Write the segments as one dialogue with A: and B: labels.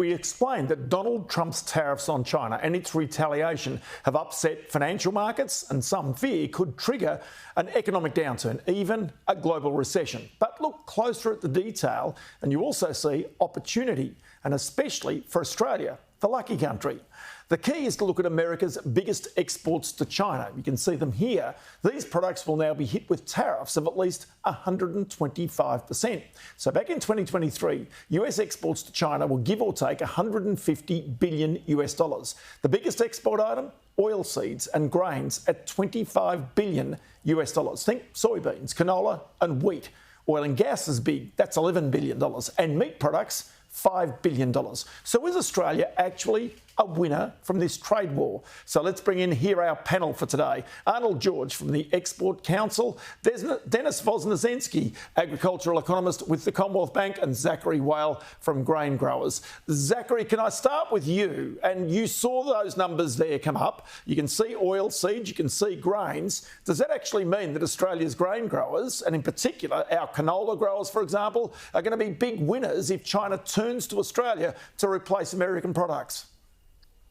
A: We explained that Donald Trump's tariffs on China and its retaliation have upset financial markets and some fear could trigger an economic downturn, even a global recession. But look closer at the detail and you also see opportunity, and especially for Australia, the lucky country. The key is to look at America's biggest exports to China. You can see them here. These products will now be hit with tariffs of at least 125%. So back in 2023, US exports to China will give or take 150 billion US dollars. The biggest export item, oilseeds and grains at 25 billion US dollars. Think soybeans, canola and wheat. Oil and gas is big, that's $11 billion. And meat products, $5 billion. So is Australia actually a winner from this trade war? So let's bring in here our panel for today. Arnold George from the Export Council, Dennis Vosnezensky, agricultural economist with the Commonwealth Bank, and Zachary Whale from Grain Growers. Zachary, can I start with you? And you saw those numbers there come up. You can see oilseeds, you can see grains. Does that actually mean that Australia's grain growers, and in particular our canola growers, for example, are going to be big winners if China turns to Australia to replace American products?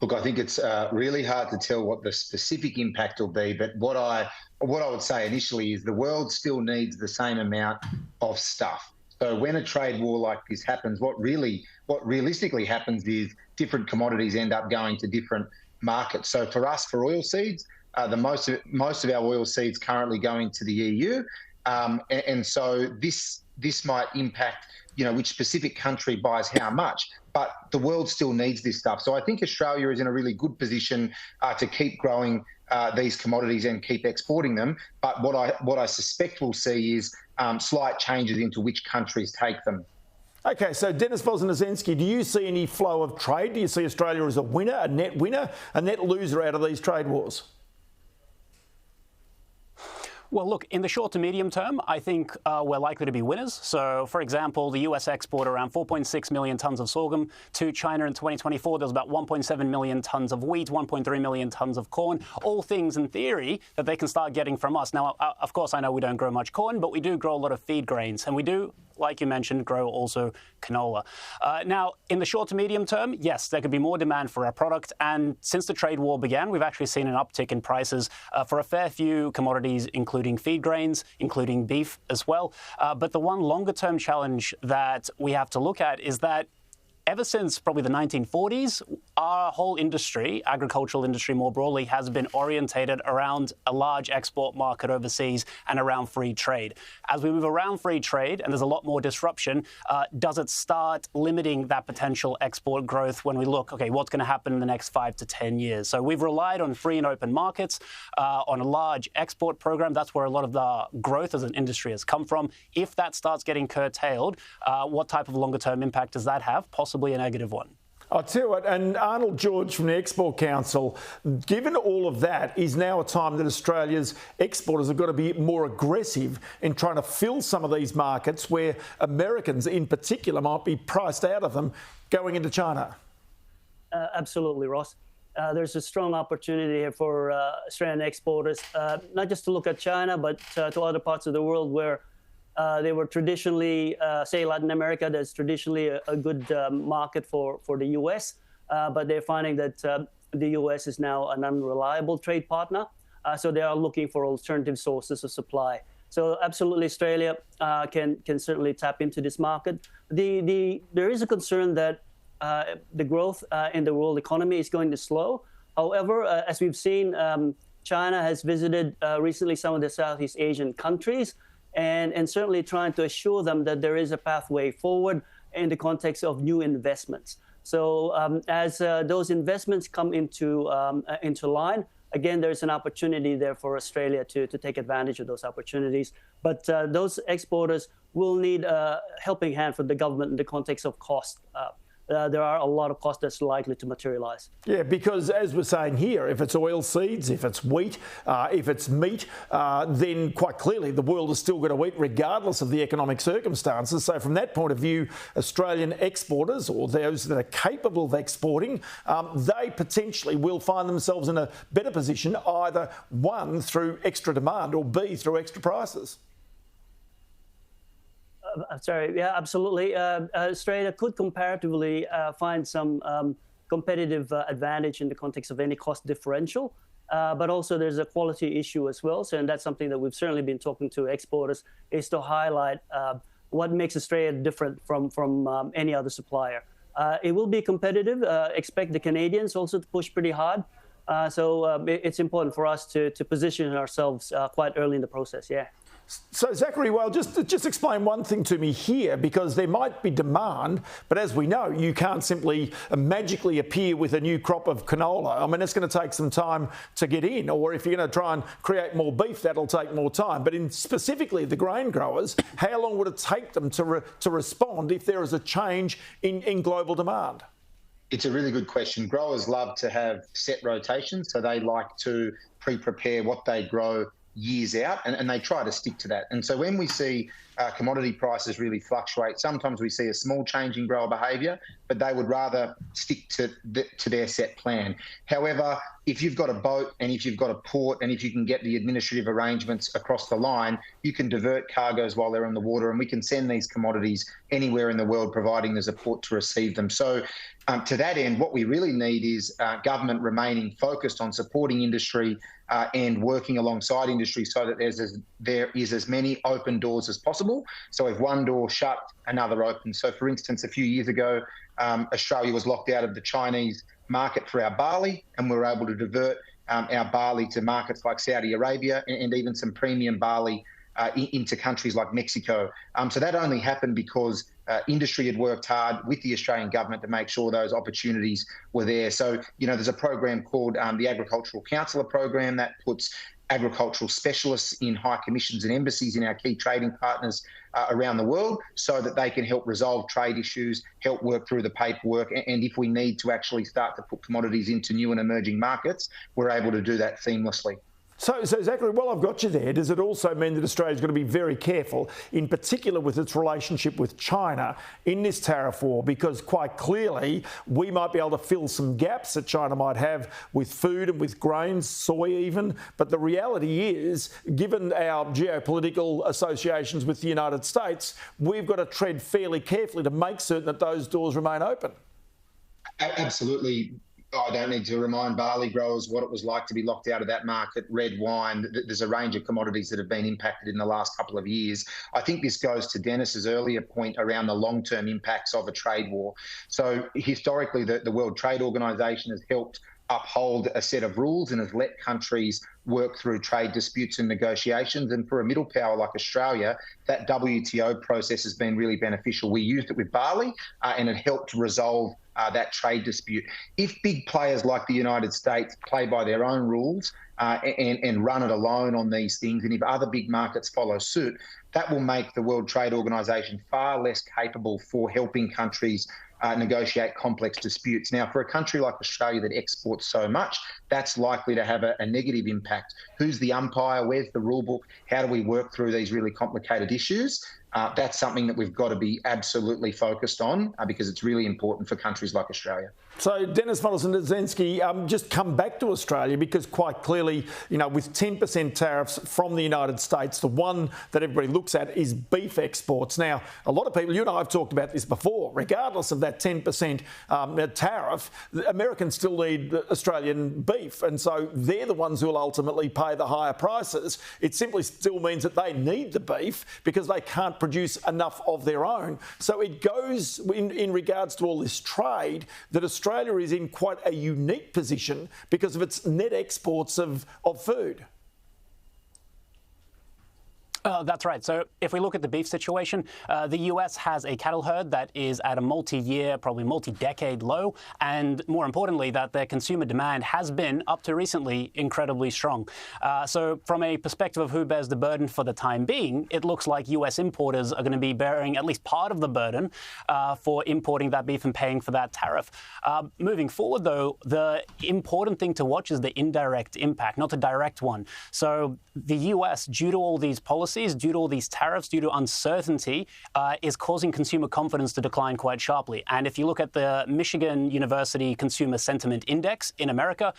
B: Look, I think it's really hard to tell what the specific impact will be, but what I would say initially is the world still needs the same amount of stuff. So when a trade war like this happens, what realistically happens is different commodities end up going to different markets. So for us, for oilseeds, most of our oilseeds currently going to the EU, and so this might impact, which specific country buys how much, but the world still needs this stuff. So I think Australia is in a really good position to keep growing these commodities and keep exporting them. But what I suspect we'll see is slight changes into which countries take them.
A: Okay, so Dennis Vosnezensky, do you see any flow of trade? Do you see Australia as a winner, a net loser out of these trade wars?
C: Well, look, in the short to medium term, I think we're likely to be winners. So, for example, the US exported around 4.6 million tonnes of sorghum to China in 2024. There was about 1.7 million tonnes of wheat, 1.3 million tonnes of corn, all things in theory that they can start getting from us. Now, of course, I know we don't grow much corn, but we do grow a lot of feed grains. And we do, like you mentioned, grow also canola. Now, in the short to medium term, yes, there could be more demand for our product. And since the trade war began, we've actually seen an uptick in prices for a fair few commodities, including feed grains, including beef as well. But the one longer term challenge that we have to look at is that ever since probably the 1940s, our whole industry, agricultural industry more broadly, has been orientated around a large export market overseas and around free trade. As we move around free trade and there's a lot more disruption, does it start limiting that potential export growth when we look, okay, what's going to happen in the next 5 to 10 years? So we've relied on free and open markets, on a large export program. That's where a lot of the growth as an industry has come from. If that starts getting curtailed, what type of longer term impact does that have? Possibly a negative one.
A: I'll tell you what, and Arnold George from the Export Council, given all of that, is now a time that Australia's exporters have got to be more aggressive in trying to fill some of these markets where Americans in particular might be priced out of them going into China?
D: Absolutely, Ross. There's a strong opportunity here for Australian exporters, not just to look at China, but to other parts of the world where they were traditionally, say Latin America, there's traditionally a good market for the US, but they're finding that the US is now an unreliable trade partner. So they are looking for alternative sources of supply. So absolutely Australia can certainly tap into this market. There is a concern that the growth in the world economy is going to slow. However, as we've seen, China has visited recently some of the Southeast Asian countries, and certainly trying to assure them that there is a pathway forward in the context of new investments. So as those investments come into line, again, there's an opportunity there for Australia to take advantage of those opportunities. But those exporters will need a helping hand from the government in the context of cost. There are a lot of costs that's likely to materialise.
A: Yeah, because as we're saying here, if it's oilseeds, if it's wheat, if it's meat, then quite clearly the world is still going to eat regardless of the economic circumstances. So from that point of view, Australian exporters, or those that are capable of exporting, they potentially will find themselves in a better position, either one, through extra demand, or B, through extra prices.
D: Sorry, yeah, absolutely. Australia could comparatively find some competitive advantage in the context of any cost differential, but also there's a quality issue as well. So, and that's something that we've certainly been talking to exporters, is to highlight what makes Australia different from any other supplier. It will be competitive. Expect the Canadians also to push pretty hard. So it's important for us to position ourselves quite early in the process, yeah.
A: So, Zachary, well, just explain one thing to me here, because there might be demand, but as we know, you can't simply magically appear with a new crop of canola. I mean, it's going to take some time to get in, or if you're going to try and create more beef, that'll take more time. But in specifically the grain growers, how long would it take them to respond if there is a change in global demand?
B: It's a really good question. Growers love to have set rotations, so they like to pre-prepare what they grow years out, and they try to stick to that. And so when we see commodity prices really fluctuate, sometimes we see a small change in grower behaviour, but they would rather stick to their set plan. However, if you've got a boat and if you've got a port and if you can get the administrative arrangements across the line, you can divert cargoes while they're in the water, and we can send these commodities anywhere in the world, providing there's a port to receive them. So to that end, what we really need is government remaining focused on supporting industry and working alongside industry so that there is as many open doors as possible. So if one door shut, another open. So for instance, a few years ago, Australia was locked out of the Chinese market for our barley, and we were able to divert our barley to markets like Saudi Arabia and even some premium barley into countries like Mexico. So that only happened because industry had worked hard with the Australian government to make sure those opportunities were there. So, you know, there's a program called the Agricultural Counsellor Program that puts agricultural specialists in high commissions and embassies in our key trading partners around the world, so that they can help resolve trade issues, help work through the paperwork, and if we need to actually start to put commodities into new and emerging markets, we're able to do that seamlessly.
A: So Zachary, while I've got you there, does it also mean that Australia's going to be very careful, in particular with its relationship with China in this tariff war? Because quite clearly, we might be able to fill some gaps that China might have with food and with grains, soy even. But the reality is, given our geopolitical associations with the United States, we've got to tread fairly carefully to make certain that those doors remain open.
B: Absolutely. I don't need to remind barley growers what it was like to be locked out of that market, red wine. There's a range of commodities that have been impacted in the last couple of years. I think this goes to Dennis's earlier point around the long-term impacts of a trade war. So historically, the World Trade Organization has helped uphold a set of rules and has let countries work through trade disputes and negotiations. And for a middle power like Australia, that WTO process has been really beneficial. We used it with barley and it helped resolve that trade dispute. If big players like the United States play by their own rules and run it alone on these things, and if other big markets follow suit, that will make the World Trade Organization far less capable for helping countries negotiate complex disputes. Now, for a country like Australia that exports so much, that's likely to have a negative impact. Who's the umpire? Where's the rule book? How do we work through these really complicated issues? That's something that we've got to be absolutely focused on because it's really important for countries like Australia.
A: So, Dennis Molison-Dzerzhinsky, just come back to Australia, because quite clearly, you know, with 10% tariffs from the United States, the one that everybody looks at is beef exports. Now, a lot of people, you and I have talked about this before, regardless of that 10% tariff, Americans still need Australian beef. And so they're the ones who will ultimately pay the higher prices. It simply still means that they need the beef because they can't produce enough of their own. So it goes in regards to all this trade that Australia is in quite a unique position because of its net exports of food.
C: That's right. So if we look at the beef situation, the US has a cattle herd that is at a multi-year, probably multi-decade low. And more importantly, that their consumer demand has been, up to recently, incredibly strong. So from a perspective of who bears the burden for the time being, it looks like US importers are going to be bearing at least part of the burden for importing that beef and paying for that tariff. Moving forward, though, the important thing to watch is the indirect impact, not the direct one. So the US, due to all these policies policies, due to all these tariffs, due to uncertainty, is causing consumer confidence to decline quite sharply. And if you look at the Michigan University Consumer Sentiment Index in America,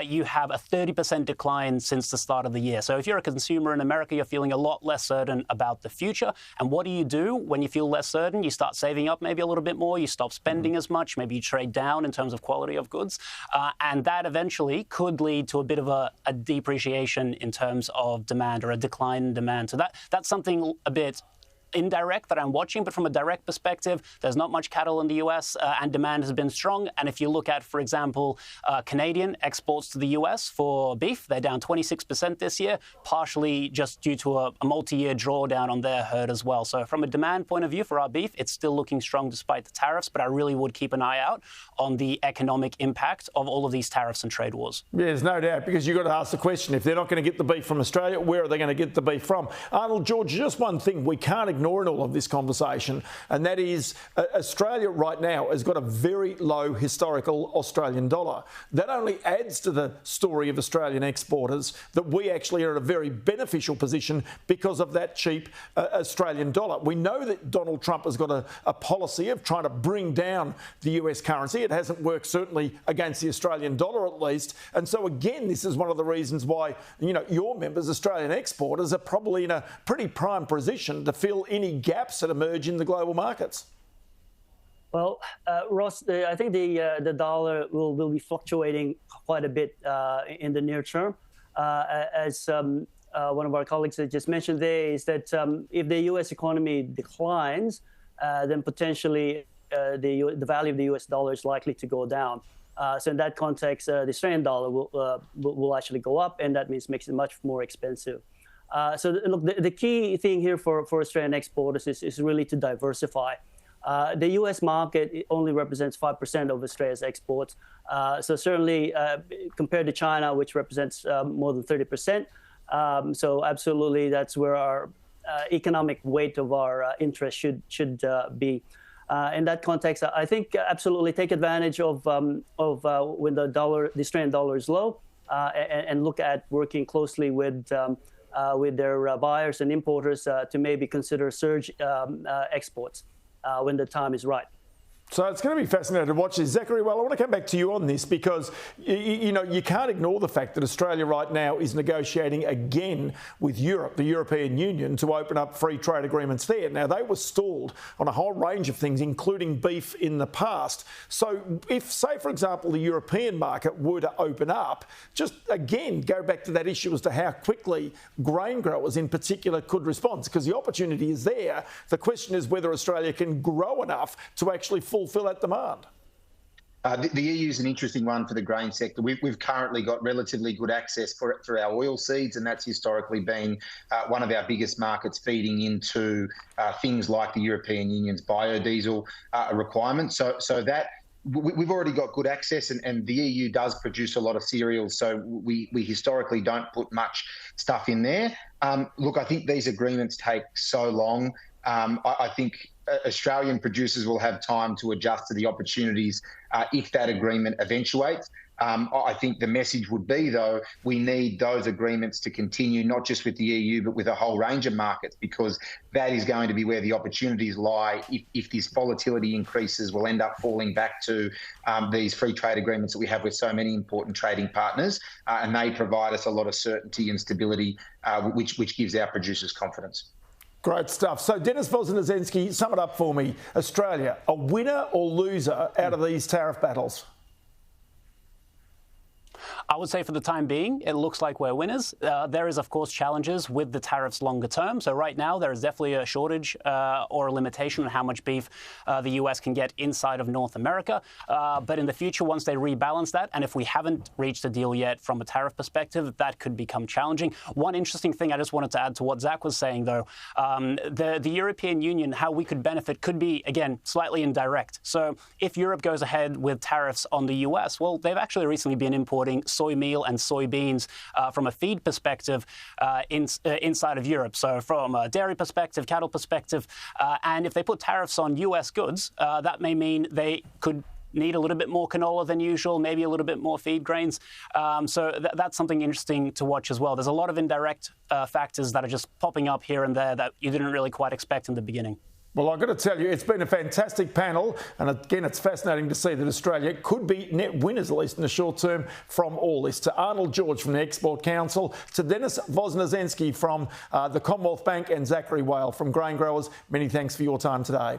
C: you have a 30% decline since the start of the year. So if you're a consumer in America, you're feeling a lot less certain about the future. And what do when you feel less certain? You start saving up maybe a little bit more, you stop spending as much, maybe you trade down in terms of quality of goods. And that eventually could lead to a bit of a depreciation in terms of demand, or a decline in demand. So that's something a bit indirect that I'm watching, but from a direct perspective, there's not much cattle in the US and demand has been strong. And if you look at, for example, Canadian exports to the US for beef, they're down 26% this year, partially just due to a multi-year drawdown on their herd as well. So from a demand point of view for our beef, it's still looking strong despite the tariffs, but I really would keep an eye out on the economic impact of all of these tariffs and trade wars.
A: Yeah, there's no doubt, because you've got to ask the question, if they're not going to get the beef from Australia, where are they going to get the beef from? Arnold, George, just one thing we can't ignore in all of this conversation, and that is Australia right now has got a very low historical Australian dollar. That only adds to the story of Australian exporters that we actually are in a very beneficial position because of that cheap Australian dollar. We know that Donald Trump has got a policy of trying to bring down the US currency. It hasn't worked, certainly against the Australian dollar at least. And so again, this is one of the reasons why, your members, Australian exporters, are probably in a pretty prime position to fill any gaps that emerge in the global markets.
D: Well, Ross, I think the dollar will be fluctuating quite a bit in the near term. As one of our colleagues had just mentioned there, is that if the U.S. economy declines, then potentially the value of the U.S. dollar is likely to go down. So in that context, the Australian dollar will actually go up, and that makes it much more expensive. So look, the key thing here for Australian exporters is really to diversify. The U.S. market only represents 5% of Australia's exports. So certainly compared to China, which represents more than 30%. So absolutely, that's where our economic weight of our interest should be. In that context, I think absolutely take advantage of when the Australian dollar is low, and look at working closely with their buyers and importers to maybe consider surge exports when the time is right.
A: So it's going to be fascinating to watch this. Zachary, well, I want to come back to you on this because, you can't ignore the fact that Australia right now is negotiating again with Europe, the European Union, to open up free trade agreements there. Now, they were stalled on a whole range of things, including beef in the past. So if, say, for example, the European market were to open up, just again, go back to that issue as to how quickly grain growers in particular could respond, because the opportunity is there. The question is whether Australia can grow enough to actually fulfill that demand.
B: The EU is an interesting one for the grain sector. We've currently got relatively good access for our oil seeds, and that's historically been one of our biggest markets, feeding into things like the European Union's biodiesel requirements. So that we've already got good access, and the EU does produce a lot of cereals, so we historically don't put much stuff in there. Look, I think these agreements take so long. I think Australian producers will have time to adjust to the opportunities if that agreement eventuates. I think the message would be, though, we need those agreements to continue, not just with the EU, but with a whole range of markets, because that is going to be where the opportunities lie. If this volatility increases, we'll end up falling back to these free trade agreements that we have with so many important trading partners, and they provide us a lot of certainty and stability, which gives our producers confidence.
A: Great stuff. So, Dennis Vozniacki, sum it up for me. Australia, a winner or loser out of these tariff battles?
C: I would say for the time being, it looks like we're winners. There is, of course, challenges with the tariffs longer term. So right now, there is definitely a shortage or a limitation on how much beef the US can get inside of North America. But in the future, once they rebalance that, and if we haven't reached a deal yet from a tariff perspective, that could become challenging. One interesting thing I just wanted to add to what Zach was saying, though, the European Union, how we could benefit could be, again, slightly indirect. So if Europe goes ahead with tariffs on the US, well, they've actually recently been importing soy meal and soybeans from a feed perspective inside of Europe. So from a dairy perspective, cattle perspective, and if they put tariffs on US goods, that may mean they could need a little bit more canola than usual, maybe a little bit more feed grains. So that's something interesting to watch as well. There's a lot of indirect factors that are just popping up here and there that you didn't really quite expect in the beginning.
A: Well, I've got to tell you, it's been a fantastic panel. And again, it's fascinating to see that Australia could be net winners, at least in the short term, from all this. To Arnold George from the Export Council, to Dennis Vosnazensky from the Commonwealth Bank, and Zachary Whale from Grain Growers, many thanks for your time today.